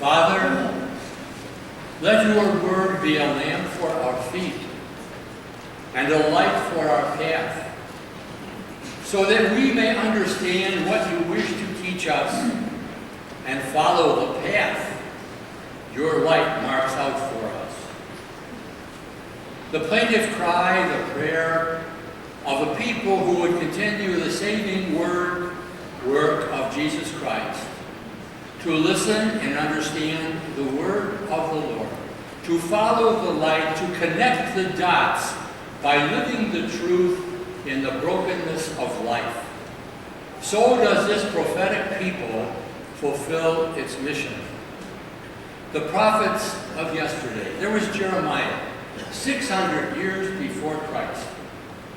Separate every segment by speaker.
Speaker 1: Father, let your word be a lamp for our feet and a light for our path, so that we may understand what you wish to teach us and follow the path your light marks out for us. The plaintive cry, the prayer of a people who would continue the saving work of Jesus Christ, to listen and understand the word of the Lord, to follow the light, to connect the dots by living the truth in the brokenness of life. So does this prophetic people fulfill its mission. The prophets of yesterday, there was Jeremiah, 600 years before Christ,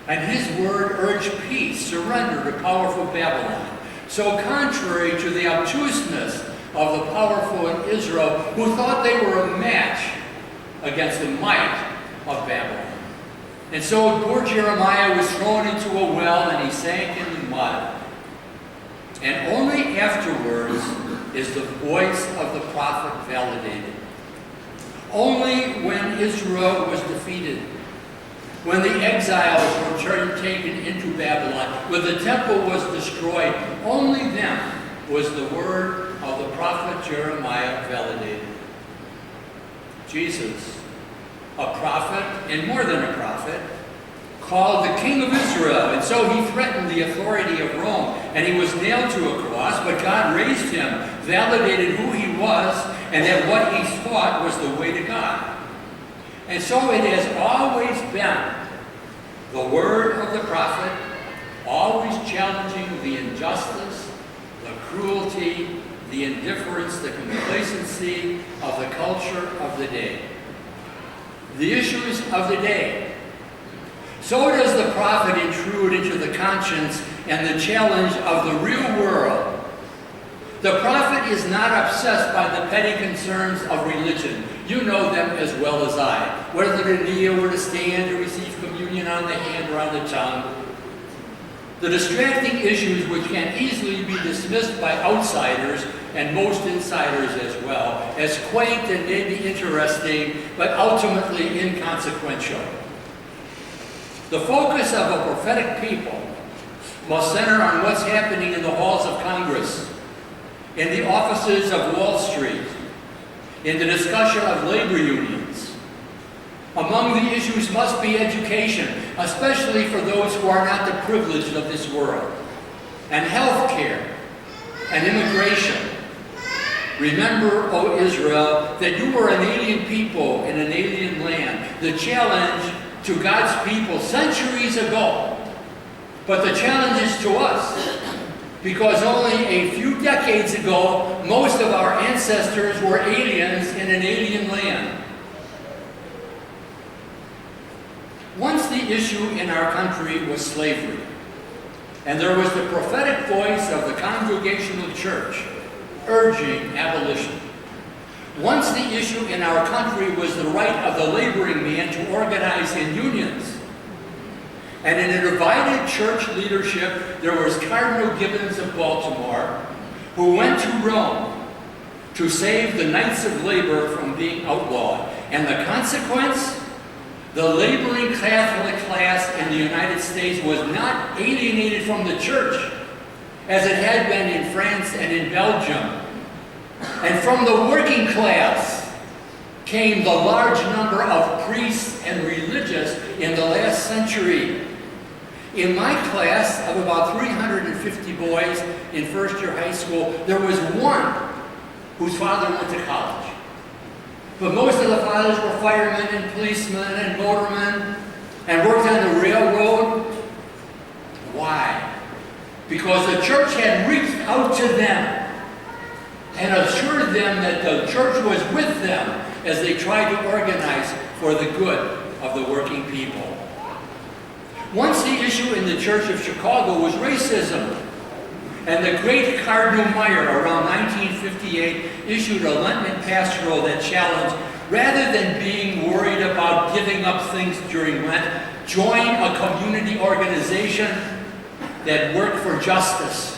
Speaker 1: and his word urged peace, surrender to powerful Babylon. So contrary to the obtuseness of the powerful in Israel, who thought they were a match against the might of Babylon. And so poor Jeremiah was thrown into a well and he sank in the mud. And only afterwards is the voice of the prophet validated. Only when Israel was defeated, when the exiles were taken into Babylon, when the temple was destroyed, only then was the word of the prophet Jeremiah validated. Jesus, a prophet, and more than a prophet, called the King of Israel, and so he threatened the authority of Rome, and he was nailed to a cross, but God raised him, validated who he was, and that what he taught was the way to God. And so it has always been the word of the prophet, always challenging the injustice, the cruelty, the indifference, the complacency of the culture of the day. The issues of the day. So does the prophet intrude into the conscience and the challenge of the real world. The prophet is not obsessed by the petty concerns of religion. You know them as well as I. Whether to kneel or to stand to receive communion on the hand or on the tongue. The distracting issues which can easily be dismissed by outsiders and most insiders as well, as quaint and maybe interesting, but ultimately inconsequential. The focus of a prophetic people must center on what's happening in the halls of Congress, in the offices of Wall Street, in the discussion of labor unions. Among the issues must be education, especially for those who are not the privileged of this world, and health care, and immigration. Remember, O Israel, that you were an alien people in an alien land. The challenge to God's people centuries ago, but the challenge is to us, because only a few decades ago, most of our ancestors were aliens in an alien land. Once the issue in our country was slavery, and there was the prophetic voice of the Congregational Church urging abolition. Once the issue in our country was the right of the laboring man to organize in unions. And in a divided church leadership, there was Cardinal Gibbons of Baltimore, who went to Rome to save the Knights of Labor from being outlawed. And the consequence? The laboring Catholic class in the United States was not alienated from the church, as it had been in France and in Belgium. And from the working class came the large number of priests and religious in the last century. In my class of about 350 boys in first year high school, there was one whose father went to college. But most of the fathers were firemen and policemen and motormen and worked on the railroad. Why? Because the church had reached out to them and assured them that the church was with them as they tried to organize for the good of the working people. Once the issue in the Church of Chicago was racism, and the great Cardinal Meyer, around 1958, issued a Lenten pastoral that challenged, rather than being worried about giving up things during Lent, join a community organization that worked for justice.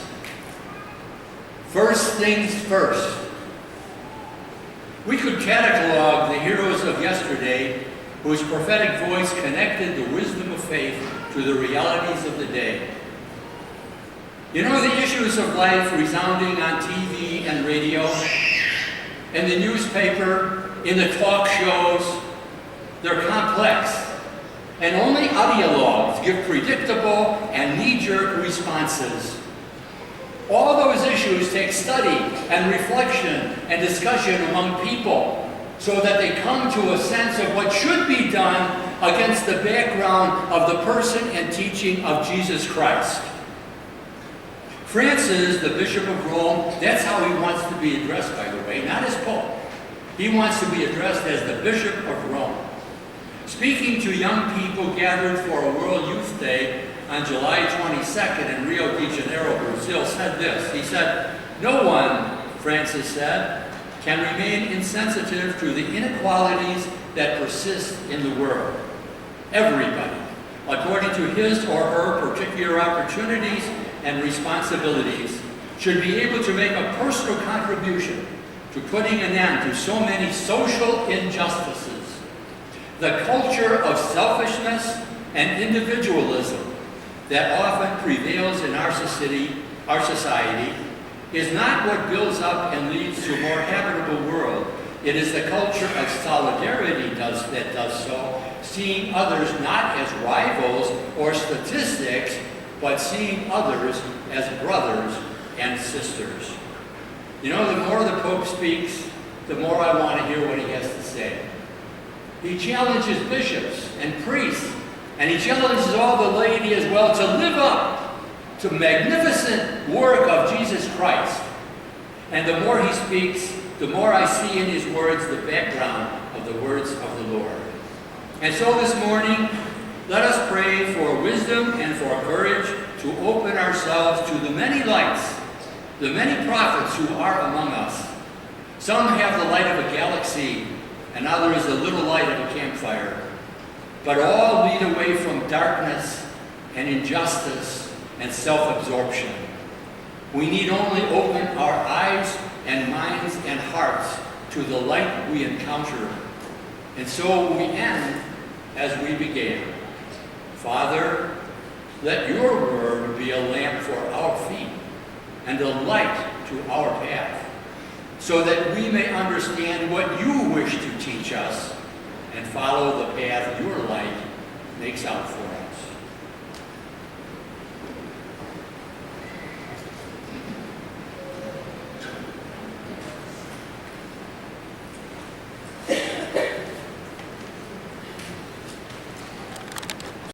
Speaker 1: First things first. We could catalog the heroes of yesterday whose prophetic voice connected the wisdom of faith to the realities of the day. You know, the issues of life resounding on TV and radio, in the newspaper, in the talk shows, they're complex, and only ideologues give predictable and knee-jerk responses. All those issues take study and reflection and discussion among people so that they come to a sense of what should be done against the background of the person and teaching of Jesus Christ. Francis, the Bishop of Rome, that's how he wants to be addressed, by the way, not as Pope. He wants to be addressed as the Bishop of Rome. Speaking to young people gathered for a World Youth Day on July 22nd in Rio de Janeiro, Brazil, said this. He said, "No one," Francis said, "can remain insensitive to the inequalities that persist in the world. Everybody, according to his or her particular opportunities and responsibilities, should be able to make a personal contribution to putting an end to so many social injustices. The culture of selfishness and individualism that often prevails in our society is not what builds up and leads to a more habitable world. It is the culture of solidarity that does so, seeing others not as rivals or statistics, but seeing others as brothers and sisters." You know, the more the Pope speaks, the more I want to hear what he has to say. He challenges bishops and priests, and he challenges all the laity as well to live up to the magnificent work of Jesus Christ. And the more he speaks, the more I see in his words the background of the words of the Lord. And so this morning, let us pray for wisdom and for courage to open ourselves to the many lights, the many prophets who are among us. Some have the light of a galaxy, and others the little light of a campfire. But all lead away from darkness and injustice and self-absorption. We need only open our eyes and minds and hearts to the light we encounter. And so we end as we began. Father, let your word be a lamp for our feet and a light to our path, so that we may understand what you wish to teach us and follow the path your light makes out for us.